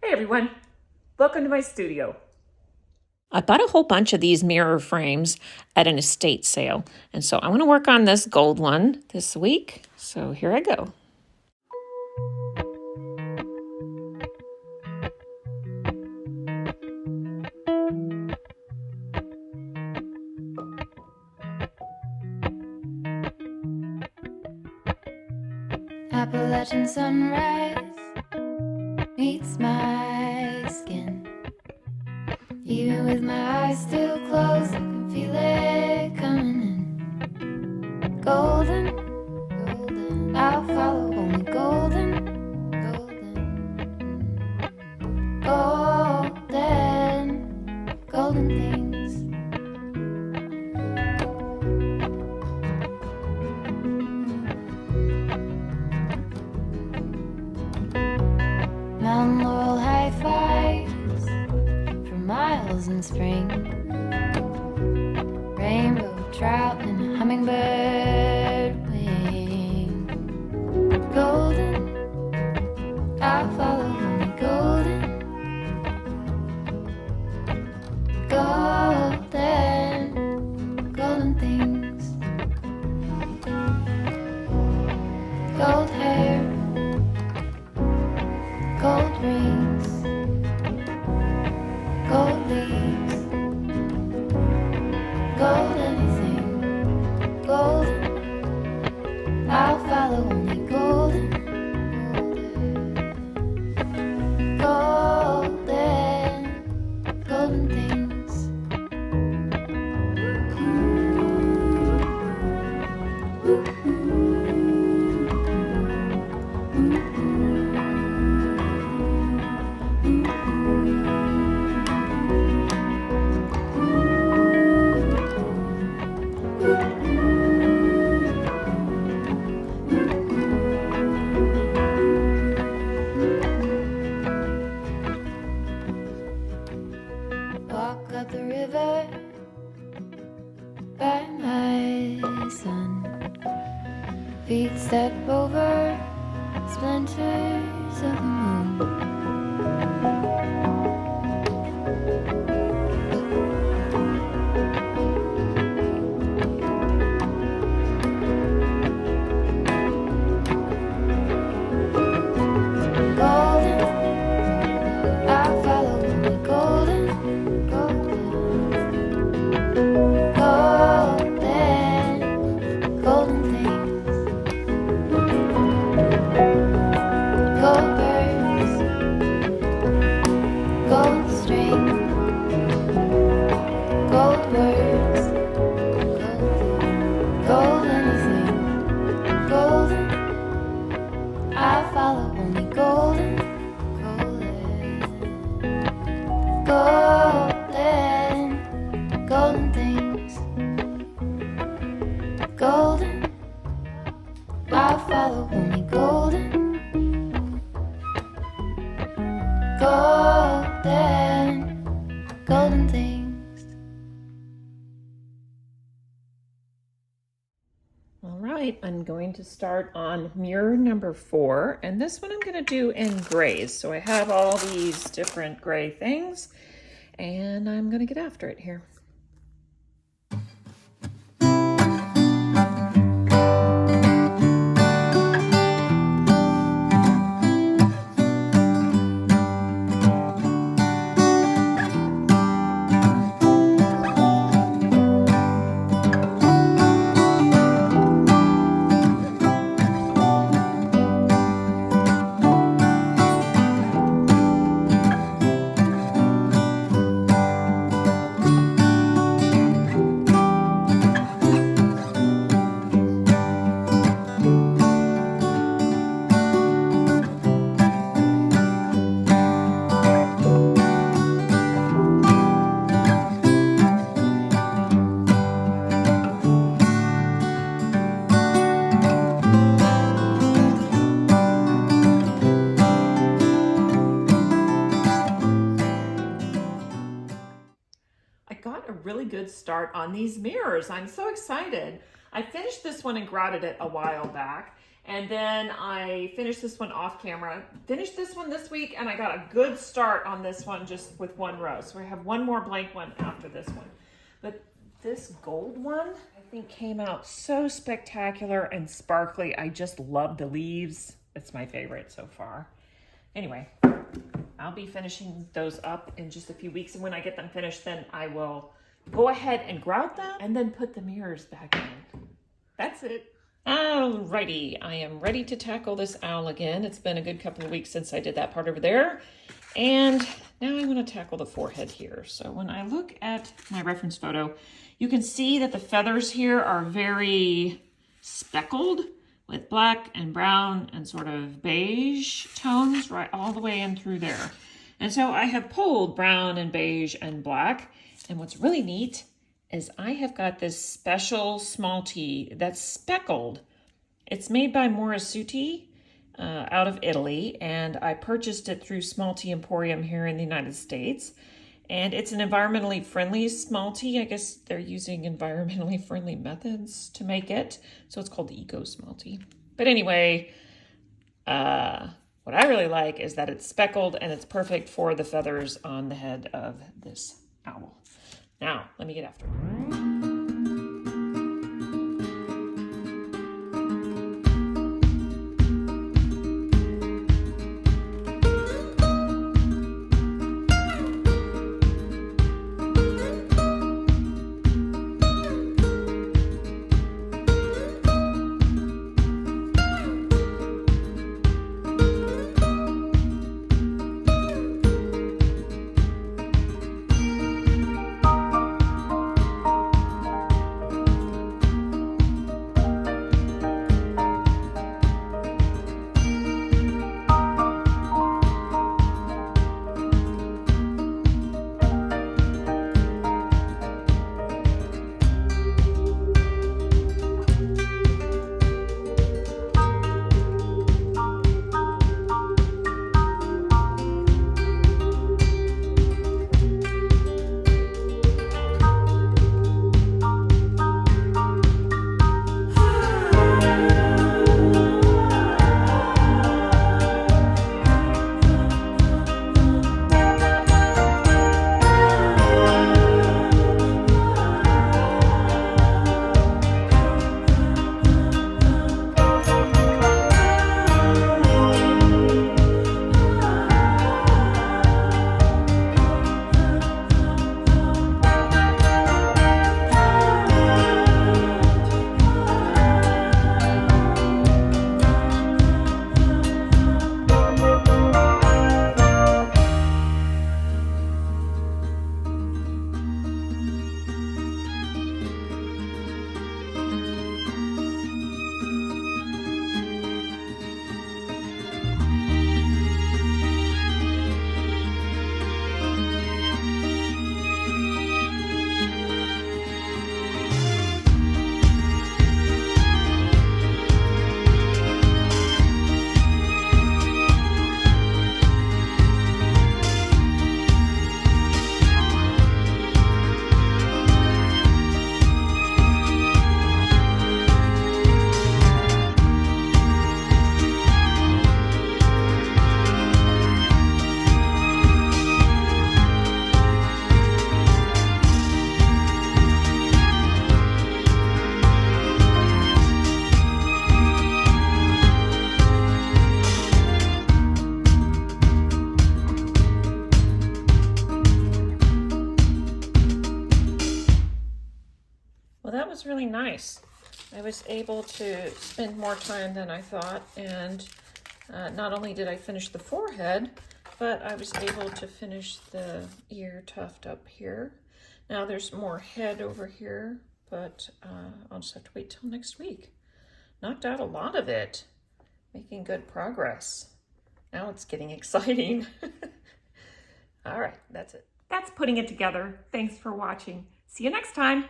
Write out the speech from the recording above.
Hey everyone, welcome to my studio. I bought a whole bunch of these mirror frames at an estate sale, and so I'm going to work on this gold one this week. So here I go. Appalachian sunrise meets my skin. Even with my eyes still closed, I can feel it coming in. Golden, golden, I'll follow only golden, golden, golden, golden things. Mountain laurel high fives for miles in spring. Rainbow trout and a hummingbird wing. Golden, I'll follow only golden. Golden, golden things. Gold hair, gold rings, gold leaves, gold anything, golden, I'll follow only golden, golden, golden things. Walk up the river by my son. Feet step over splinters of the moon. Golden, I'll follow only golden, golden, golden things. Gold birds, gold string, gold words, gold anything, golden, I'll follow only golden, golden, golden things. Golden, I'll follow only golden, golden, golden things. All right, I'm going to start on mirror number 4, and this one I'm going to do in grays. So I have all these different gray things, and I'm going to get after it here. Really good start on these mirrors. I'm so excited. I finished this one and grouted it a while back, And then I finished this one off camera. Finished this one this week, and I got a good start on this one just with one row. So I have one more blank one after this one. But this gold one, I think, came out so spectacular and sparkly. I just love the leaves. It's my favorite so far. Anyway, I'll be finishing those up in just a few weeks. And when I get them finished, then I will go ahead and grout them and then put the mirrors back in. That's it. Alrighty, I am ready to tackle this owl again. It's been a good couple of weeks since I did that part over there. And now I want to tackle the forehead here. So when I look at my reference photo, you can see that the feathers here are very speckled with black and brown and sort of beige tones right all the way in through there. And so I have pulled brown and beige and black. And what's really neat is I have got this special Smalti that's speckled. It's made by Morassutti out of Italy, and I purchased it through Smalti Emporium here in the United States. And it's an environmentally friendly Smalti. I guess they're using environmentally friendly methods to make it. So it's called the Eco-Smalti. But anyway, what I really like is that it's speckled and it's perfect for the feathers on the head of this owl. Now, let me get after it. That was really nice. I was able to spend more time than I thought, and not only did I finish the forehead, but I was able to finish the ear tuft up here. Now there's more head over here, but I'll just have to wait till next week. Knocked out a lot of it, making good progress. Now it's getting exciting. All right, that's it. That's putting it together. Thanks for watching. See you next time.